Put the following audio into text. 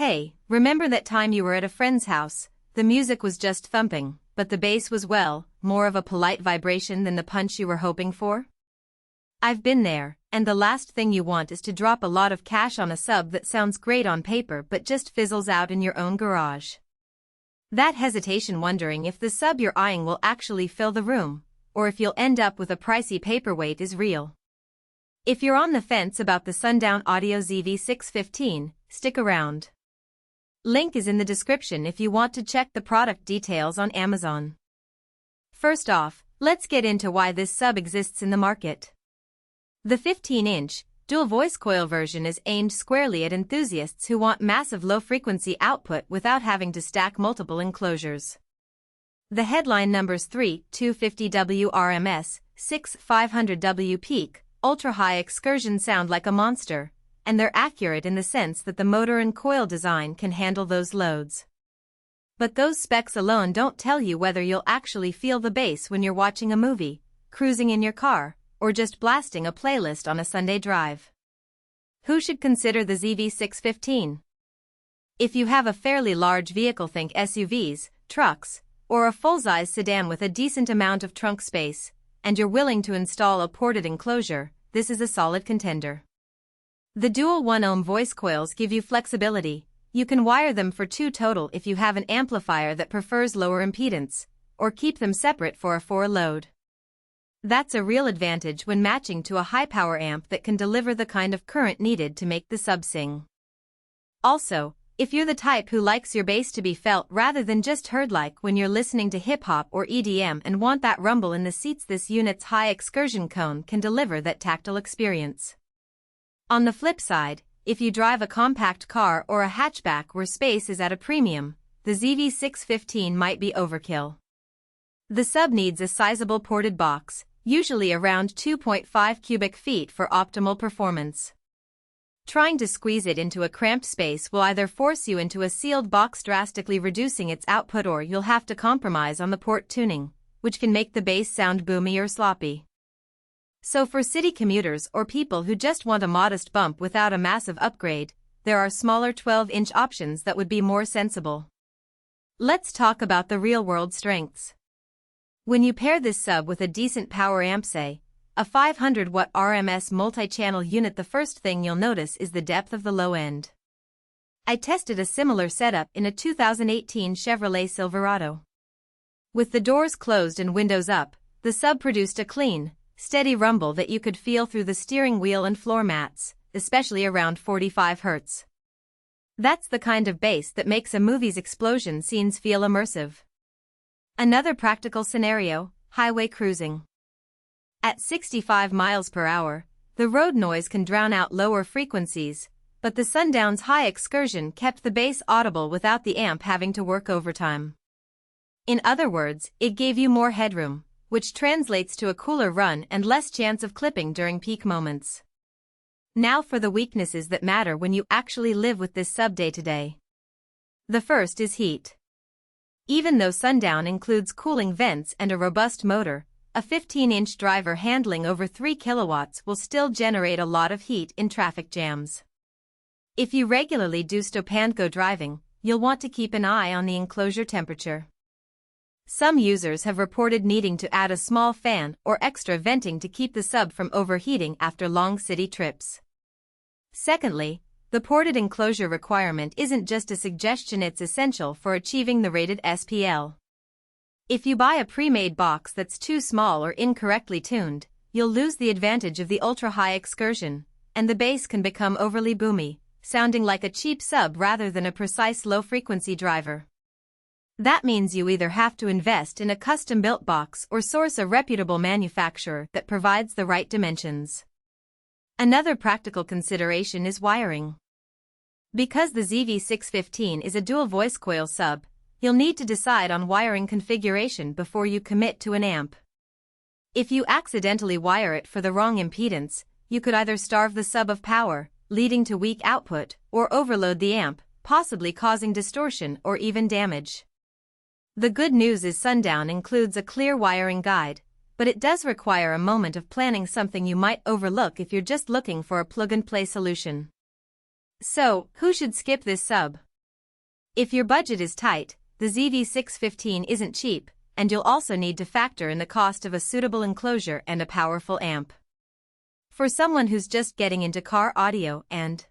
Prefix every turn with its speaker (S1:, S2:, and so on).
S1: Hey, remember that time you were at a friend's house? The music was just thumping, but the bass was, well, more of a polite vibration than the punch you were hoping for? I've been there, and the last thing you want is to drop a lot of cash on a sub that sounds great on paper but just fizzles out in your own garage. That hesitation wondering if the sub you're eyeing will actually fill the room, or if you'll end up with a pricey paperweight is real. If you're on the fence about the Sundown Audio ZV6 stick around. Link is in the description if you want to check the product details on Amazon. First off, let's get into why this sub exists in the market. The 15-inch, dual voice coil version is aimed squarely at enthusiasts who want massive low-frequency output without having to stack multiple enclosures. The headline numbers 3250W RMS, 6500W peak, ultra-high Excursion sound like a monster, and they're accurate in the sense that the motor and coil design can handle those loads. But those specs alone don't tell you whether you'll actually feel the bass when you're watching a movie, cruising in your car, or just blasting a playlist on a Sunday drive. Who should consider the ZV6? If you have a fairly large vehicle, think SUVs, trucks, or a full-size sedan with a decent amount of trunk space, and you're willing to install a ported enclosure, this is a solid contender. The dual 1-ohm voice coils give you flexibility. You can wire them for 2 total if you have an amplifier that prefers lower impedance, or keep them separate for a 4 load. That's a real advantage when matching to a high-power amp that can deliver the kind of current needed to make the sub sing. Also, if you're the type who likes your bass to be felt rather than just heard, like when you're listening to hip-hop or EDM and want that rumble in the seats, this unit's high Excursion cone can deliver that tactile experience. On the flip side, if you drive a compact car or a hatchback where space is at a premium, the ZV6 might be overkill. The sub needs a sizable ported box, usually around 2.5 cubic feet for optimal performance. Trying to squeeze it into a cramped space will either force you into a sealed box, drastically reducing its output, or you'll have to compromise on the port tuning, which can make the bass sound boomy or sloppy. So for city commuters or people who just want a modest bump without a massive upgrade, there are smaller 12-inch options that would be more sensible. Let's talk about the real-world strengths. When you pair this sub with a decent power amp, say, a 500-watt RMS multi-channel unit, the first thing you'll notice is the depth of the low end. I tested a similar setup in a 2018 Chevrolet Silverado. With the doors closed and windows up, the sub produced a clean, steady rumble that you could feel through the steering wheel and floor mats, especially around 45 Hz. That's the kind of bass that makes a movie's explosion scenes feel immersive. Another practical scenario, highway cruising. At 65 miles per hour, the road noise can drown out lower frequencies, but the Sundown's high Excursion kept the bass audible without the amp having to work overtime. In other words, it gave you more headroom, which translates to a cooler run and less chance of clipping during peak moments. Now for the weaknesses that matter when you actually live with this sub day to day. The first is heat. Even though Sundown includes cooling vents and a robust motor, a 15-inch driver handling over 3 kilowatts will still generate a lot of heat in traffic jams. If you regularly do stop-and-go driving, you'll want to keep an eye on the enclosure temperature. Some users have reported needing to add a small fan or extra venting to keep the sub from overheating after long city trips. Secondly, the ported enclosure requirement isn't just a suggestion, it's essential for achieving the rated SPL. If you buy a pre-made box that's too small or incorrectly tuned, you'll lose the advantage of the ultra-high Excursion, and the bass can become overly boomy, sounding like a cheap sub rather than a precise low-frequency driver. That means you either have to invest in a custom-built box or source a reputable manufacturer that provides the right dimensions. Another practical consideration is wiring. Because the ZV6 is a dual voice coil sub, you'll need to decide on wiring configuration before you commit to an amp. If you accidentally wire it for the wrong impedance, you could either starve the sub of power, leading to weak output, or overload the amp, possibly causing distortion or even damage. The good news is Sundown includes a clear wiring guide, but it does require a moment of planning, something you might overlook if you're just looking for a plug-and-play solution. So, who should skip this sub? If your budget is tight, the ZV6 isn't cheap, and you'll also need to factor in the cost of a suitable enclosure and a powerful amp. For someone who's just getting into car audio and